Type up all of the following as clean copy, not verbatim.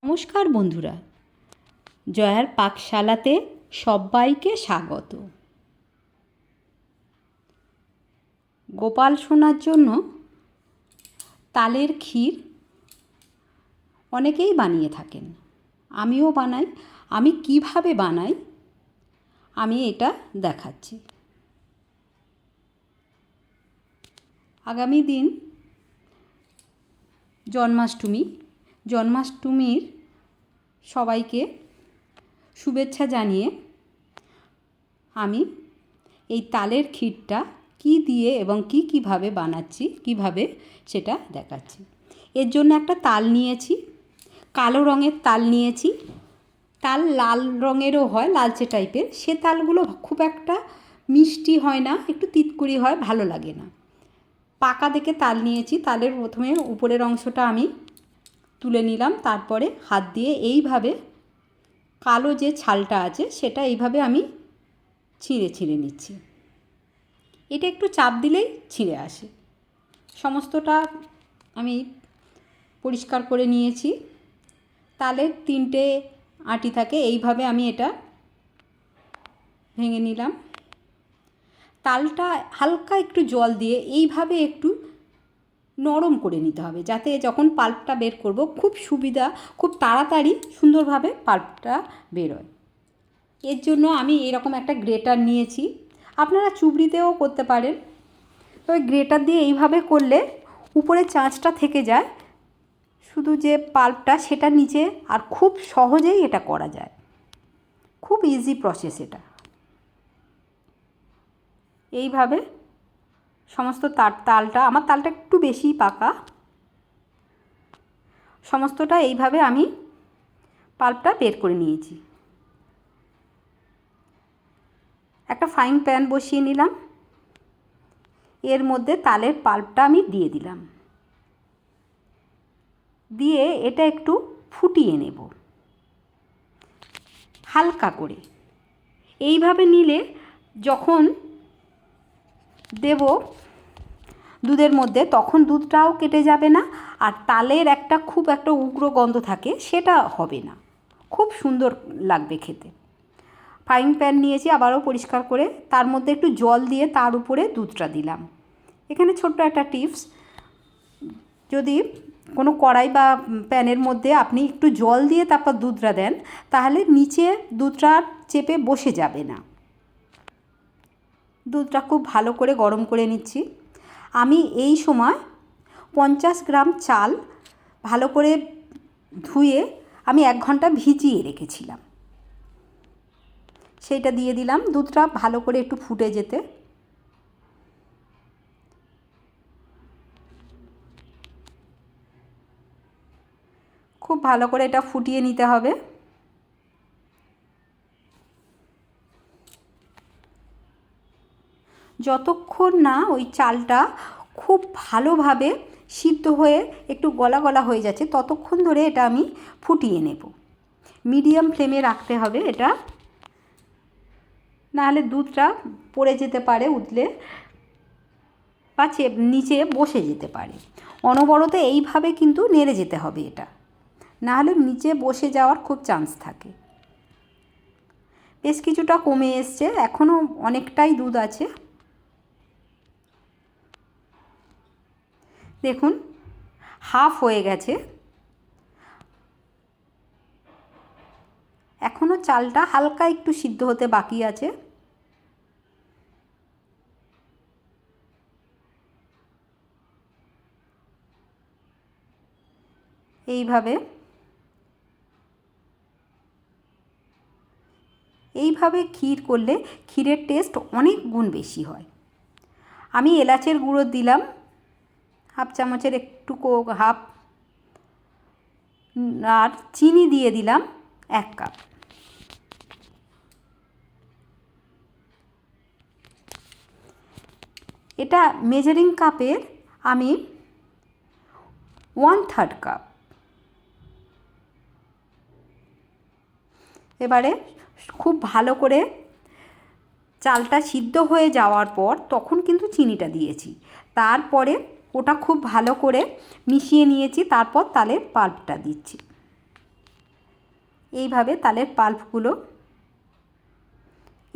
নমস্কার বন্ধুরা, জয়ার পাকশালাতে সবাইকে স্বাগত। গোপাল সোনার জন্য তালের ক্ষীর অনেকেই বানিয়ে থাকেন, আমিও বানাই। আমি কিভাবে বানাই আমি এটা দেখাচ্ছি। আগামী দিন জন্মাষ্টমীর সবাইকে শুভেচ্ছা জানিয়ে আমি এই তালের ক্ষীরটা কি দিয়ে এবং কিভাবে বানাচ্ছি, কিভাবে সেটা দেখাচ্ছি। এর জন্য একটা তাল নিয়েছি, কালো রঙের তাল নিয়েছি। তাল লাল রঙেরও হয়, লালচে টাইপের। সে তালগুলো খুব একটা মিষ্টি হয় না, একটু তিতকুড়ি হয়, ভালো লাগে না। পাকা দেখে তাল নিয়েছি। তালের প্রথমে উপরের অংশটা আমি তুলে নিলাম, তারপরে হাত দিয়ে এইভাবে কালো যে ছালটা আছে সেটা এইভাবে আমি ছিঁড়ে নিচ্ছি। এটা একটু চাপ দিলেই ছিঁড়ে আসে। সমস্তটা আমি পরিষ্কার করে নিয়েছি। তালের 3টে আঁটি থাকে, এইভাবে আমি এটা ভেঙে নিলাম। তালটা হালকা একটু জল দিয়ে এইভাবে একটু নরম করে নিতে হবে, যাতে যখন পাল্পটা বের করব খুব তাড়াতাড়ি সুন্দরভাবে পাল্পটা বেরোয়। এর জন্য আমি এরকম একটা গ্রেটার নিয়েছি, আপনারা চুবড়িতেও করতে পারেন। তবে গ্রেটার দিয়ে এইভাবে করলে উপরে চাঁচটা থেকে যায়, শুধু যে পাল্পটা সেটা নিচে, আর খুব সহজেই এটা করা যায়। খুব ইজি প্রসেস এটা। এইভাবে সমস্ত তালটা, আমার তালটা একটু বেশি পাকা, সমস্তটা এইভাবে আমি পাল্পটা বের করে নিয়েছি। একটা ফ্রাইং প্যান বসিয়ে নিলাম, এর মধ্যে তালের পাল্পটা আমি দিয়ে দিলাম, দিয়ে এটা একটু ফুটিয়ে নেব হালকা করে। এইভাবে নিলে যখন দেব দুধের মধ্যে, তখন দুধটাও কেটে যাবে না, আর তালের খুব একটা উগ্র গন্ধ থাকে, সেটা হবে না, খুব সুন্দর লাগবে খেতে। ফ্রাইং প্যান নিয়েছি, আবারও পরিষ্কার করে তার মধ্যে একটু জল দিয়ে তার উপরে দুধটা দিলাম। এখানে ছোট্ট একটা টিপস, যদি কোনো কড়াই বা প্যানের মধ্যে আপনি একটু জল দিয়ে তারপর দুধটা দেন, তাহলে নিচে দুধটা চেপে বসে যাবে না। দুধটা খুব ভালো করে গরম করে নিচ্ছি। আমি এই সময় 50 গ্রাম চাল ভালো করে ধুয়ে আমি 1 ঘন্টা ভিজিয়ে রেখেছিলাম, সেইটা দিয়ে দিলাম। দুধটা ভালো করে একটু ফুটে যেতে খুব ভালো করে এটা ফুটিয়ে নিতে হবে। যতক্ষণ না ওই চালটা খুব ভালোভাবে সিদ্ধ হয়ে একটু গলা গলা হয়ে যাচ্ছে, ততক্ষণ ধরে এটা আমি ফুটিয়ে নেব। মিডিয়াম ফ্লেমে রাখতে হবে এটা, নাহলে দুধটা পড়ে যেতে পারে উতলে, বা নিচে বসে যেতে পারে। অনবরত এইভাবে কিন্তু নেড়ে যেতে হবে এটা, নাহলে নিচে বসে যাওয়ার খুব চান্স থাকে। বেশ কিছুটা কমে এসছে, এখনও অনেকটাই দুধ আছে। দেখুন হাফ হয়ে গেছে, এখনও চালটা হালকা একটু সিদ্ধ হতে বাকি আছে। এইভাবে ক্ষীর করলে ক্ষীরের টেস্ট অনেক গুণ বেশি হয়। আমি এলাচের গুঁড়ো দিলাম হাফ চামচের হাফ, আর চিনি দিয়ে দিলাম 1 কাপ। এটা মেজারিং কাপের আমি 1/3 কাপ। এবারে খুব ভালো করে চালটা সিদ্ধ হয়ে যাওয়ার পর তখন কিন্তু চিনিটা দিয়েছি, তারপরে ওটা খুব ভালো করে মিশিয়ে নিয়েছি, তারপর তালের পাল্পটা দিচ্ছি। এইভাবে তালের পাল্পগুলো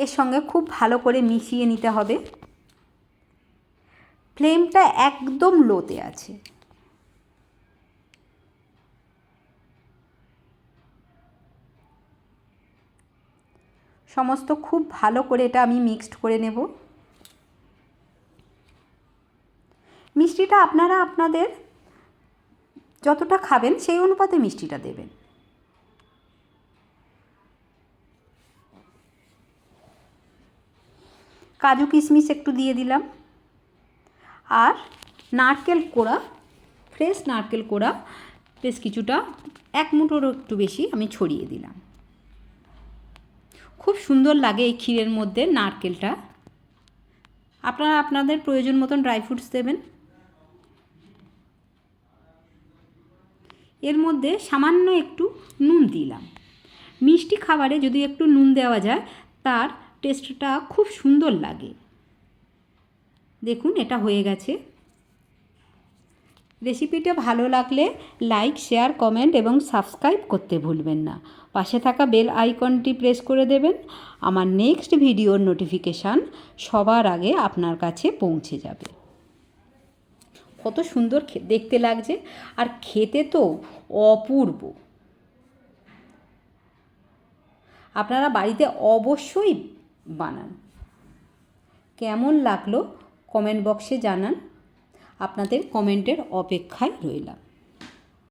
এর সঙ্গে খুব ভালো করে মিশিয়ে নিতে হবে। ফ্লেমটা একদম লোতে আছে। সমস্ত খুব ভালো করে এটা আমি মিক্সড করে নেব। মিষ্টিটা আপনারা আপনাদের যতটা খাবেন সেই অনুপাতে মিষ্টিটা দেবেন। কাজু কিশমিশ একটু দিয়ে দিলাম, আর নারকেল কোড়া, ফ্রেশ নারকেল কোড়া বেশ কিছুটা, 1 মুঠোরও একটু বেশি আমি ছড়িয়ে দিলাম। খুব সুন্দর লাগে এই ক্ষীরের মধ্যে নারকেলটা। আপনারা আপনাদের প্রয়োজন মতন ড্রাই ফ্রুটস দেবেন। এর মধ্যে সামান্য একটু নুন দিলাম। মিষ্টি খাবারে যদি একটু নুন দেওয়া যায় তার টেস্টটা খুব সুন্দর লাগে। দেখুন এটা হয়ে গেছে। রেসিপিটা ভালো লাগলে লাইক, শেয়ার, কমেন্ট এবং সাবস্ক্রাইব করতে ভুলবেন না। পাশে থাকা বেল আইকনটি প্রেস করে দেবেন। আমার নেক্সট ভিডিওর নোটিফিকেশান সবার আগে আপনার কাছে পৌঁছে যাবে। কত সুন্দর দেখতে লাগছে, আর খেতে তো অপূর্ব। আপনারা বাড়িতে অবশ্যই বানান। কেমন লাগলো কমেন্ট বক্সে জানান। আপনাদের কমেন্টের অপেক্ষায় রইলাম।